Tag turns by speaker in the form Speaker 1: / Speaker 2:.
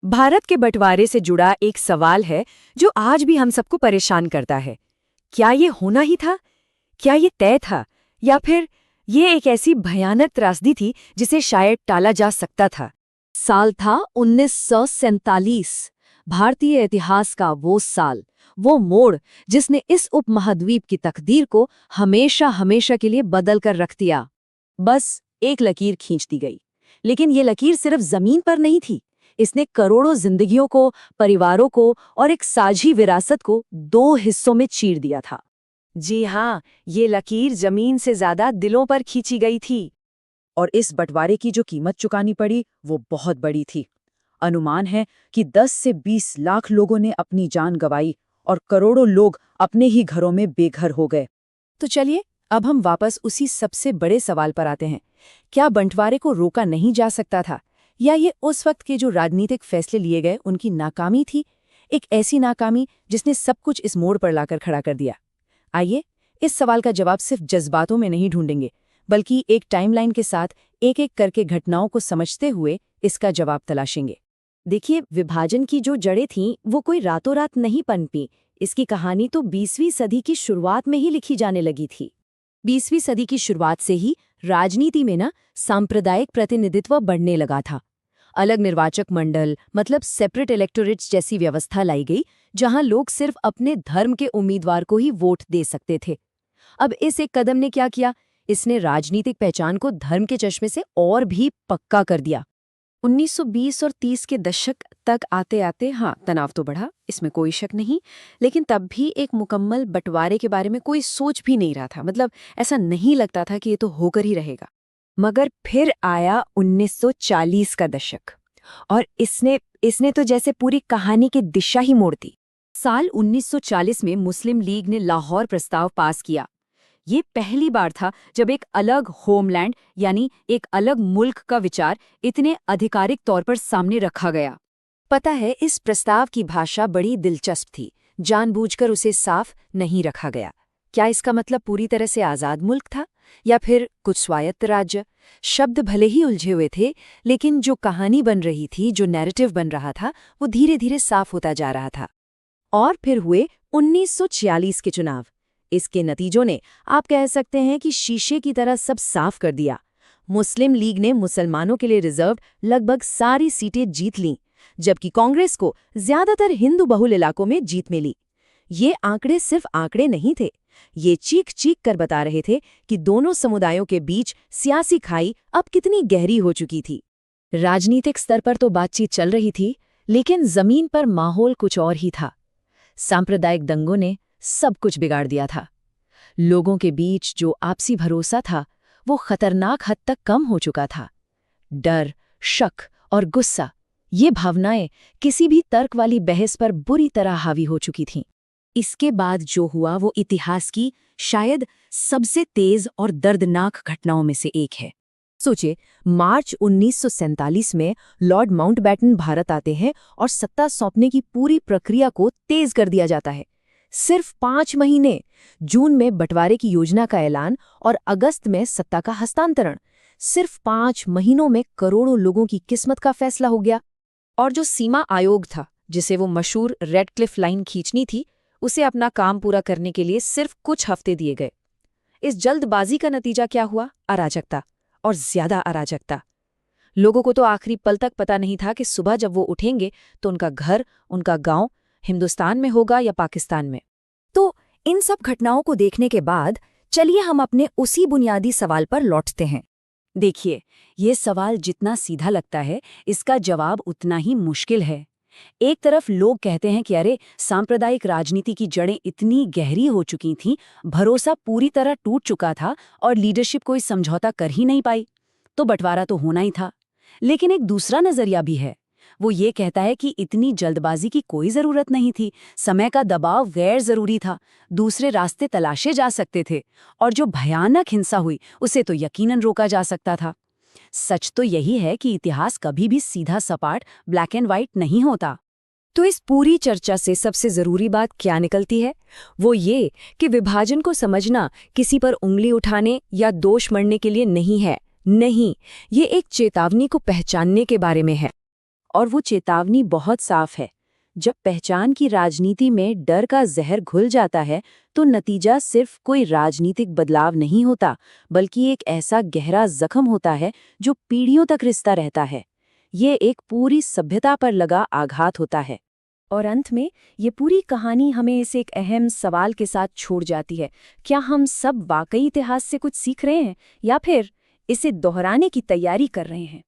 Speaker 1: भारत के बंटवारे से जुड़ा एक सवाल है जो आज भी हम सबको परेशान करता है। क्या ये होना ही था? क्या ये तय था? या फिर ये एक ऐसी भयानक त्रासदी थी जिसे शायद टाला जा सकता था?
Speaker 2: साल था 1947। भारतीय इतिहास का वो साल, वो मोड़ जिसने इस उपमहाद्वीप की तकदीर को हमेशा हमेशा के लिए बदल कर रख दिया। बस एक लकीर खींच दी गई, लेकिन ये लकीर सिर्फ जमीन पर नहीं थी। इसने करोड़ों जिंदगियों को, परिवारों को और एक साझी विरासत को दो हिस्सों में चीर दिया था।
Speaker 1: जी हाँ, ये लकीर जमीन से ज्यादा दिलों पर खींची गई थी।
Speaker 3: और इस बंटवारे की जो कीमत चुकानी पड़ी वो बहुत बड़ी थी। अनुमान है कि 10 से 20 लाख लोगों ने अपनी जान गंवाई और करोड़ों लोग अपने ही घरों में बेघर हो गए।
Speaker 1: तो चलिए अब हम वापस उसी सबसे बड़े सवाल पर आते हैं। क्या बंटवारे को रोका नहीं जा सकता था, या ये उस वक्त के जो राजनीतिक फैसले लिए गए उनकी नाकामी थी? एक ऐसी नाकामी जिसने सब कुछ इस मोड़ पर लाकर खड़ा कर दिया। आइए इस सवाल का जवाब सिर्फ जज्बातों में नहीं ढूंढेंगे, बल्कि एक टाइमलाइन के साथ एक एक करके घटनाओं को समझते हुए इसका जवाब तलाशेंगे।
Speaker 2: देखिए, विभाजन की जो जड़ें थीं वो कोई रातों रात नहीं पनपी। इसकी कहानी तो 20वीं सदी की शुरुआत में ही लिखी जाने लगी थी। 20वीं सदी की शुरुआत से ही राजनीति में सांप्रदायिक प्रतिनिधित्व बढ़ने लगा था। अलग निर्वाचक मंडल, मतलब सेपरेट इलेक्टोरेट्स जैसी व्यवस्था लाई गई, जहां लोग सिर्फ अपने धर्म के उम्मीदवार को ही वोट दे सकते थे। अब इस एक कदम ने क्या किया? इसने राजनीतिक पहचान को धर्म के चश्मे से और भी पक्का कर दिया। 1920 और 30 के दशक तक आते आते तनाव तो बढ़ा, इसमें कोई शक नहीं, लेकिन तब भी एक मुकम्मल बंटवारे के बारे में कोई सोच भी नहीं रहा था। मतलब ऐसा नहीं लगता था कि ये तो होकर ही रहेगा।
Speaker 1: मगर फिर आया 1940 का दशक, और इसने तो जैसे पूरी कहानी की दिशा ही मोड़ दी।
Speaker 2: साल 1940 में मुस्लिम लीग ने लाहौर प्रस्ताव पास किया। ये पहली बार था जब एक अलग होमलैंड, यानी एक अलग मुल्क का विचार इतने आधिकारिक तौर पर सामने रखा गया।
Speaker 1: पता है, इस प्रस्ताव की भाषा बड़ी दिलचस्प थी। जानबूझकर उसे साफ नहीं रखा गया। क्या इसका मतलब पूरी तरह से आज़ाद मुल्क था, या फिर कुछ स्वायत्त राज्य? शब्द भले ही उलझे हुए थे, लेकिन जो कहानी बन रही थी, जो नैरेटिव बन रहा था, वो धीरे धीरे साफ होता जा रहा था। और फिर हुए 1946 के चुनाव। इसके नतीजों ने, आप कह सकते हैं कि शीशे की तरह सब साफ कर दिया। मुस्लिम लीग ने मुसलमानों के लिए रिजर्व लगभग सारी सीटें जीत लीं, जबकि कांग्रेस को ज्यादातर हिंदू बहुल इलाकों में जीत मिली। ये आंकड़े सिर्फ आंकड़े नहीं थे, ये चीख चीख कर बता रहे थे कि दोनों समुदायों के बीच सियासी खाई अब कितनी गहरी हो चुकी थी। राजनीतिक स्तर पर तो बातचीत चल रही थी, लेकिन जमीन पर माहौल कुछ और ही था। सांप्रदायिक दंगों ने सब कुछ बिगाड़ दिया था। लोगों के बीच जो आपसी भरोसा था वो खतरनाक हद तक कम हो चुका था। डर, शक और गुस्सा, ये भावनाएं किसी भी तर्क वाली बहस पर बुरी तरह हावी हो चुकी थीं। इसके बाद जो हुआ वो इतिहास की शायद सबसे तेज और दर्दनाक घटनाओं में से एक है। सोचिए, मार्च 1947 में लॉर्ड माउंटबेटन भारत आते हैं और सत्ता सौंपने की पूरी प्रक्रिया को तेज कर दिया जाता है। सिर्फ 5 महीने, जून में बंटवारे की योजना का ऐलान और अगस्त में सत्ता का हस्तांतरण। सिर्फ 5 महीनों में करोड़ों लोगों की किस्मत का फैसला हो गया। और जो सीमा आयोग था, जिसे वो मशहूर रेड क्लिफ लाइन खींचनी थी, उसे अपना काम पूरा करने के लिए सिर्फ कुछ हफ्ते दिए गए। इस जल्दबाजी का नतीजा क्या हुआ? अराजकता, और ज्यादा अराजकता। लोगों को तो आखिरी पल तक पता नहीं था कि सुबह जब वो उठेंगे तो उनका घर, उनका गांव हिंदुस्तान में होगा या पाकिस्तान में। तो इन सब घटनाओं को देखने के बाद चलिए हम अपने उसी बुनियादी सवाल पर लौटते हैं। देखिए, ये सवाल जितना सीधा लगता है, इसका जवाब उतना ही मुश्किल है। एक तरफ लोग कहते हैं कि अरे, सांप्रदायिक राजनीति की जड़ें इतनी गहरी हो चुकी थीं, भरोसा पूरी तरह टूट चुका था और लीडरशिप कोई समझौता कर ही नहीं पाई, तो बंटवारा तो होना ही था। लेकिन एक दूसरा नजरिया भी है। वो ये कहता है कि इतनी जल्दबाजी की कोई जरूरत नहीं थी, समय का दबाव गैर जरूरी था, दूसरे रास्ते तलाशे जा सकते थे, और जो भयानक हिंसा हुई उसे तो यकीनन रोका जा सकता था। सच तो यही है कि इतिहास कभी भी सीधा सपाट ब्लैक एंड व्हाइट नहीं होता। तो इस पूरी चर्चा से सबसे जरूरी बात क्या निकलती है? वो ये कि विभाजन को समझना किसी पर उंगली उठाने या दोष मढ़ने के लिए नहीं है। नहीं, ये एक चेतावनी को पहचानने के बारे में है।
Speaker 2: और वो चेतावनी बहुत साफ है। जब पहचान की राजनीति में डर का जहर घुल जाता है तो नतीजा सिर्फ कोई राजनीतिक बदलाव नहीं होता, बल्कि एक ऐसा गहरा जख्म होता है जो पीढ़ियों तक रिश्ता रहता है। ये एक पूरी सभ्यता पर लगा आघात होता है। और अंत में ये पूरी कहानी हमें इस एक अहम सवाल के साथ छोड़ जाती है, क्या हम सब वाकई इतिहास से कुछ सीख रहे हैं या फिर इसे दोहराने की तैयारी कर रहे हैं?